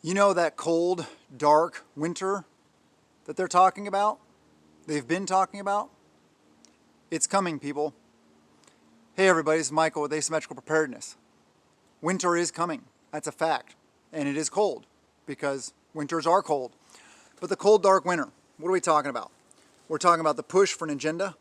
You know that cold, dark winter that they're talking about? They've been talking about? It's coming, people. Hey everybody, it's Michael with Asymmetrical Preparedness. Winter is coming. That's a fact. And it is cold, because winters are cold. But the cold, dark winter, what are we talking about? We're talking about the push for an agenda.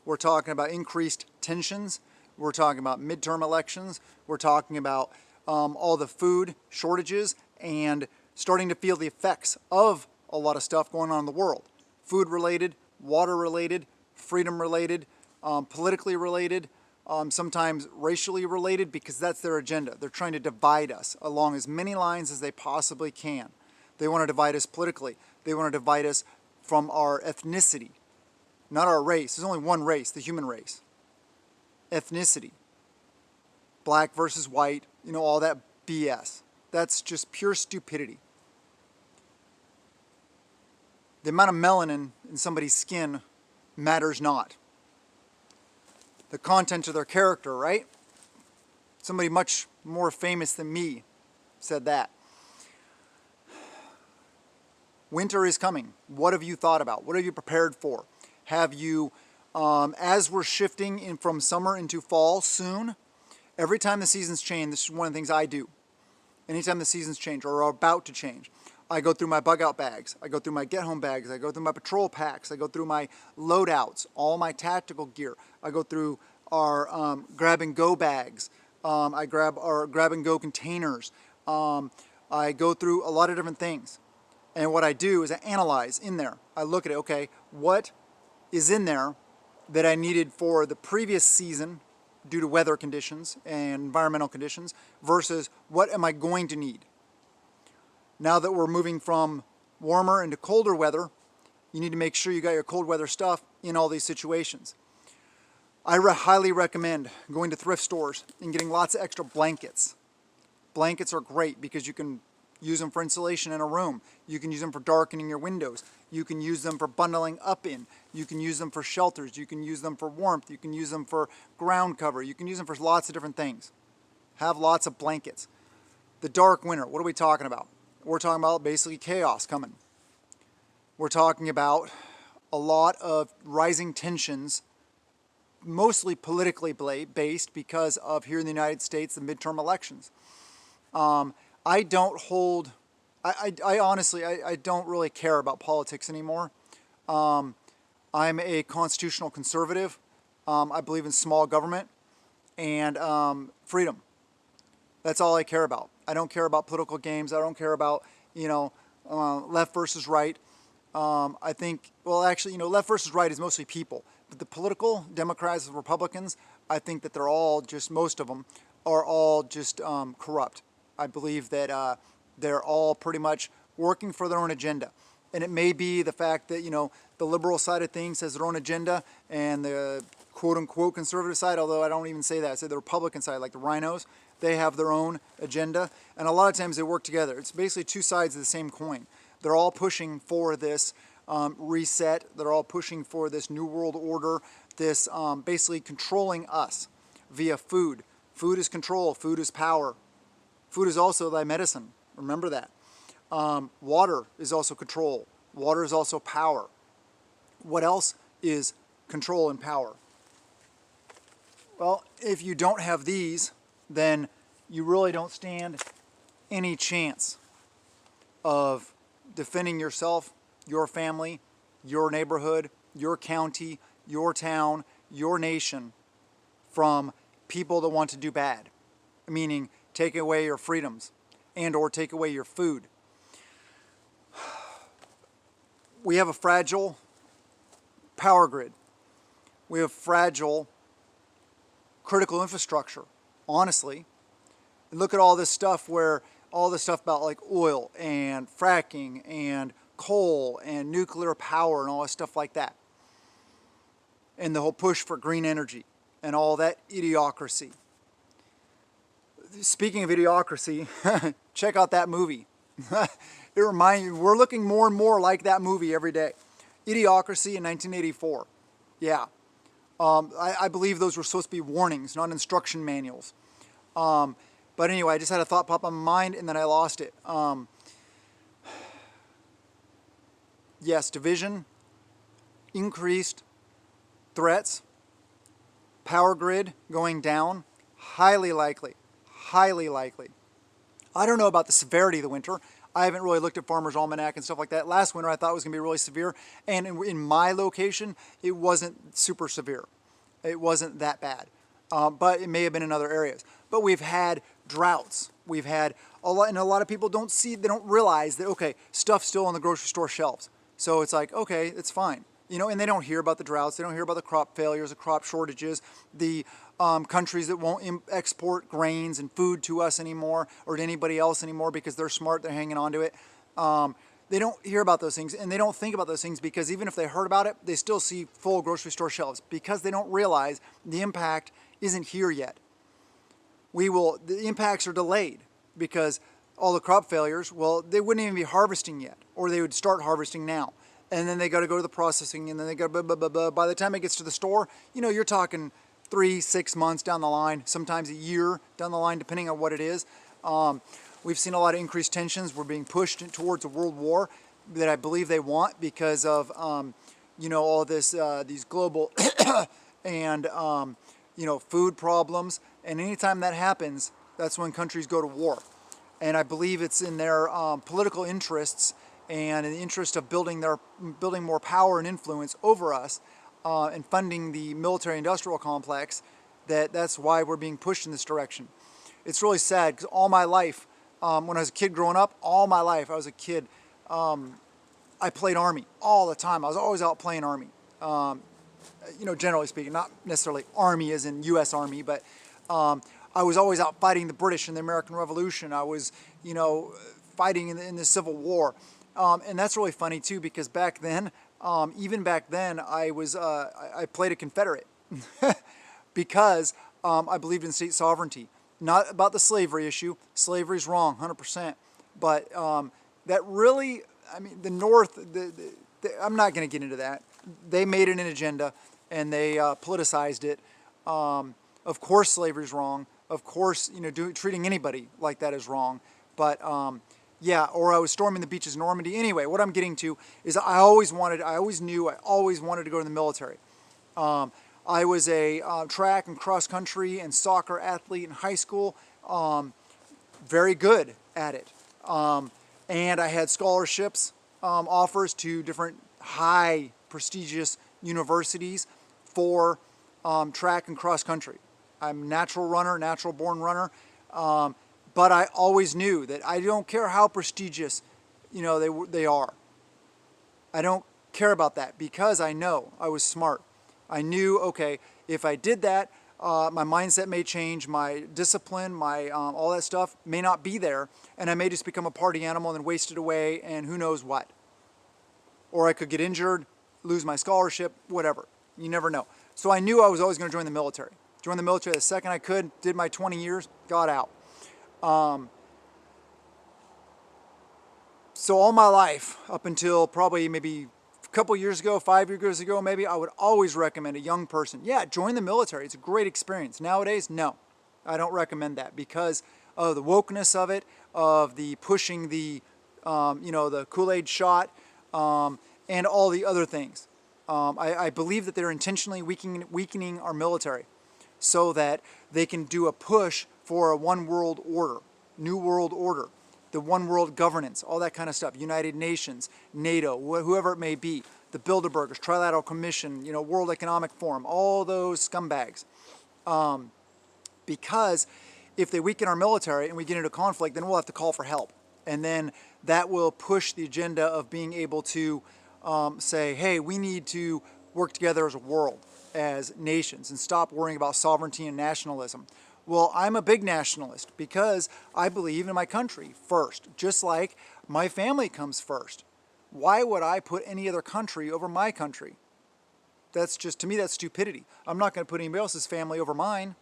We're talking about increased tensions. We're talking about midterm elections. We're talking about all the food shortages and starting to feel the effects of a lot of stuff going on in the world. Food related, water related, freedom related, politically related, sometimes racially related, because that's their agenda. They're trying to divide us along as many lines as they possibly can. They want to divide us politically. They want to divide us from our ethnicity, not our race. There's only one race, the human race. Ethnicity. Black versus white, all that BS. That's just pure stupidity. The amount of melanin in somebody's skin matters not. The content of their character, right? Somebody much more famous than me said that. Winter is coming. What have you thought about? What have you prepared for? Have you, as we're shifting in from summer into fall soon, every time the seasons change, this is one of the things I do. Anytime the seasons change or are about to change, I go through my bug out bags, I go through my get home bags, I go through my patrol packs, I go through my loadouts, all my tactical gear. I go through our grab and go bags. I grab our grab and go containers. I go through a lot of different things. And what I do is I analyze in there. I look at it, okay, what is in there that I needed for the previous season due to weather conditions and environmental conditions versus what am I going to need? Now that we're moving from warmer into colder weather, you need to make sure you got your cold weather stuff in all these situations. I highly recommend going to thrift stores and getting lots of extra blankets. Blankets are great because you can use them for insulation in a room. You can use them for darkening your windows. You can use them for bundling up in. You can use them for shelters. You can use them for warmth. You can use them for ground cover. You can use them for lots of different things. Have lots of blankets. The dark winter, what are we talking about? We're talking about basically chaos coming. We're talking about a lot of rising tensions, mostly politically based because of here in the United States, the midterm elections. I honestly, I don't really care about politics anymore. I'm a constitutional conservative. I believe in small government and freedom. That's all I care about. I don't care about political games. I don't care about, left versus right. I think, well, actually, left versus right is mostly people. But the political, Democrats and Republicans, I think that they're all just, most of them are all just corrupt. I believe that they're all pretty much working for their own agenda. And it may be the fact that, the liberal side of things has their own agenda and the quote-unquote conservative side, although I don't even say that, I say the Republican side, like the rhinos, they have their own agenda. And a lot of times they work together. It's basically two sides of the same coin. They're all pushing for this reset. They're all pushing for this new world order, this basically controlling us via food. Food is control. Food is power. Food is also thy medicine. Remember that. Water is also control. Water is also power. What else is control and power? Well, if you don't have these, then you really don't stand any chance of defending yourself, your family, your neighborhood, your county, your town, your nation from people that want to do bad, meaning take away your freedoms and or take away your food. We have a fragile power grid. We have fragile critical infrastructure, honestly. And look at all this stuff about like oil and fracking and coal and nuclear power and all this stuff like that. And the whole push for green energy and all that idiocracy. Speaking of idiocracy, check out that movie. It reminds me, we're looking more and more like that movie every day. Idiocracy in 1984. Yeah. I believe those were supposed to be warnings, not instruction manuals. But anyway, I just had a thought pop on my mind and then I lost it. yes, division, increased threats, power grid going down, highly likely, highly likely. I don't know about the severity of the winter. I haven't really looked at Farmer's Almanac and stuff like that. Last winter I thought it was going to be really severe, and in my location it wasn't super severe. It wasn't that bad, but it may have been in other areas. But we've had droughts. We've had a lot, and a lot of people they don't realize that, okay, stuff's still on the grocery store shelves. So it's like, okay, it's fine. You know, and they don't hear about the droughts. They don't hear about the crop failures, the crop shortages, the countries that won't export grains and food to us anymore or to anybody else anymore because they're smart, they're hanging on to it. They don't hear about those things, and they don't think about those things because even if they heard about it, they still see full grocery store shelves because they don't realize the impact isn't here yet. The impacts are delayed because all the crop failures, well, they wouldn't even be harvesting yet, or they would start harvesting now. And then they got to go to the processing, and then they got blah, blah, blah, blah. By the time it gets to the store, you know, you're talking 3-6 months down the line, sometimes a year down the line, depending on what it is. We've seen a lot of increased tensions. We're being pushed towards a world war that I believe they want because of, you know, all this, these global and, you know, food problems. And anytime that happens, that's when countries go to war. And I believe it's in their political interests and in the interest of building more power and influence over us and funding the military-industrial complex, that's why we're being pushed in this direction. It's really sad because all my life, when I was a kid growing up, I played Army all the time. I was always out playing Army. You know, generally speaking, not necessarily Army as in U.S. Army, but I was always out fighting the British in the American Revolution. I was, you know, fighting in the Civil War. And that's really funny too, because back then, even back then, I played a Confederate because I believed in state sovereignty. Not about the slavery issue. Slavery's wrong, 100%. But that really, I mean, the North, I'm not going to get into that. They made it an agenda, and they politicized it. Of course slavery's wrong. Of course, you know, treating anybody like that is wrong. But yeah, or I was storming the beaches of Normandy. Anyway, what I'm getting to is I always wanted to go to the military. I was a track and cross country and soccer athlete in high school, very good at it. And I had scholarships offers to different high prestigious universities for track and cross country. I'm a natural runner, natural born runner. But I always knew that I don't care how prestigious, you know, they are. I don't care about that because I know I was smart. I knew, okay, if I did that, my mindset may change, my discipline, my all that stuff may not be there, and I may just become a party animal and then waste it away and who knows what. Or I could get injured, lose my scholarship, whatever. You never know. So I knew I was always going to join the military. Joined the military the second I could, did my 20 years, got out. So all my life, up until probably maybe a couple years ago, 5 years ago maybe, I would always recommend a young person, yeah, join the military. It's a great experience. Nowadays, no, I don't recommend that because of the wokeness of it, of the pushing the, you know, the Kool-Aid shot, and all the other things. I believe that they're intentionally weakening our military so that they can do a push for a one world order, new world order, the one world governance, all that kind of stuff, United Nations, NATO, whoever it may be, the Bilderbergers, Trilateral Commission, you know, World Economic Forum, all those scumbags. Because if they weaken our military and we get into conflict, then we'll have to call for help. And then that will push the agenda of being able to say, hey, we need to work together as a world, as nations, and stop worrying about sovereignty and nationalism. Well, I'm a big nationalist because I believe in my country first, just like my family comes first. Why would I put any other country over my country? That's just, to me, that's stupidity. I'm not going to put anybody else's family over mine.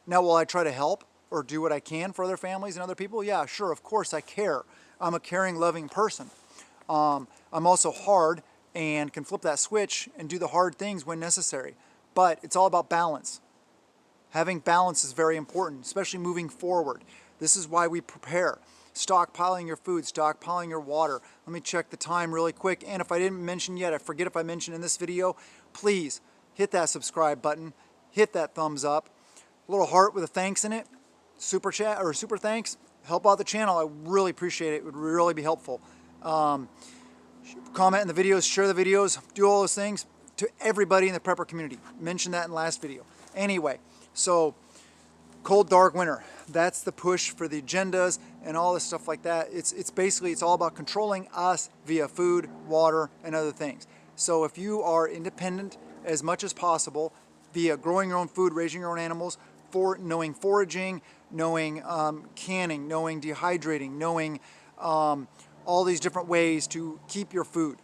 Now, will I try to help or do what I can for other families and other people? Yeah, sure, of course I care. I'm a caring, loving person. I'm also hard and can flip that switch and do the hard things when necessary. But it's all about balance. Having balance is very important, especially moving forward. This is why we prepare. stockpiling your food, stockpiling your water. Let me check the time really quick. And if I didn't mention yet, I forget if I mentioned in this video, please hit that subscribe button, hit that thumbs up, a little heart with a thanks in it, super chat or super thanks. Help out the channel. I really appreciate it. It would really be helpful. Comment in the videos, share the videos, do all those things to everybody in the prepper community. Mentioned that in the last video. Anyway, so cold, dark winter. That's the push for the agendas and all this stuff like that. It's basically, it's all about controlling us via food, water, and other things. So if you are independent as much as possible via growing your own food, raising your own animals, knowing foraging, knowing canning, knowing dehydrating, knowing all these different ways to keep your food,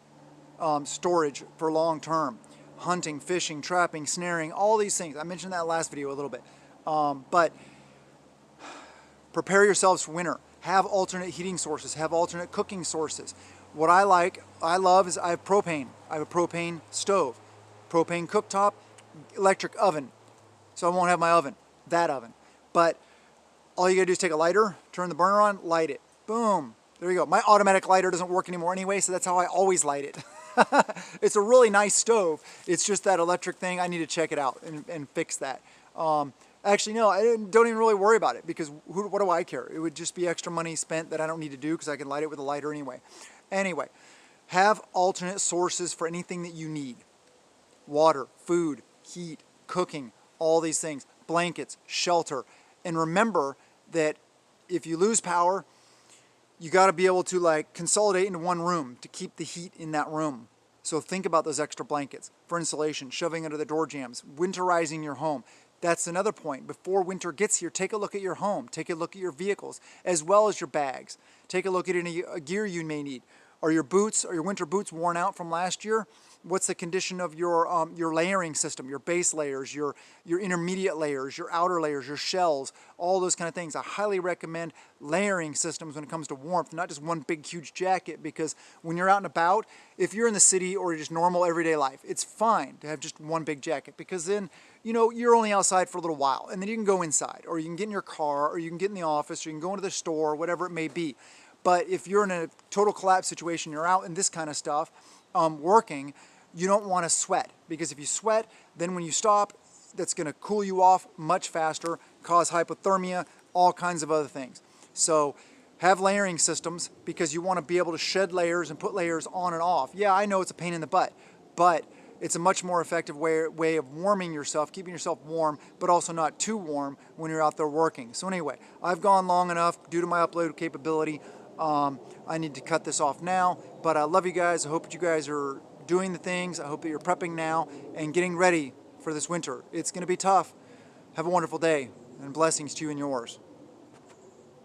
storage for long term, hunting, fishing, trapping, snaring, all these things. I mentioned that last video a little bit. But prepare yourselves for winter. Have alternate heating sources, have alternate cooking sources. What I love is I have propane. I have a propane stove, propane cooktop, electric oven. So I won't have my oven, that oven. But all you gotta do is take a lighter, turn the burner on, light it. Boom, there you go. My automatic lighter doesn't work anymore anyway, so that's how I always light it. It's a really nice stove. It's just that electric thing. I need to check it out and fix that. Actually, no, I don't even really worry about it because what do I care? It would just be extra money spent that I don't need to do because I can light it with a lighter anyway. Anyway, have alternate sources for anything that you need. Water, food, heat, cooking, all these things. Blankets, shelter. And remember that if you lose power, you got to be able to like consolidate into one room to keep the heat in that room. So think about those extra blankets for insulation, shoving under the door jambs, winterizing your home. That's another point. Before winter gets here, take a look at your home. Take a look at your vehicles, as well as your bags. Take a look at any gear you may need. Are your boots, are your winter boots worn out from last year? What's the condition of your layering system, your base layers, your intermediate layers, your outer layers, your shells, all those kind of things. I highly recommend layering systems when it comes to warmth, not just one big huge jacket, because when you're out and about, if you're in the city or just normal everyday life, it's fine to have just one big jacket because then, you know, you're only outside for a little while and then you can go inside or you can get in your car or you can get in the office or you can go into the store, whatever it may be. But if you're in a total collapse situation, you're out in this kind of stuff, working, you don't want to sweat because if you sweat, then when you stop, that's going to cool you off much faster, cause hypothermia, all kinds of other things. So have layering systems because you want to be able to shed layers and put layers on and off. Yeah, I know it's a pain in the butt, but it's a much more effective way of warming yourself, keeping yourself warm, but also not too warm when you're out there working. So anyway, I've gone long enough due to my upload capability. I need to cut this off now, but I love you guys. I hope you guys are doing the things. I hope that you're prepping now and getting ready for this winter. It's going to be tough. Have a wonderful day and blessings to you and yours.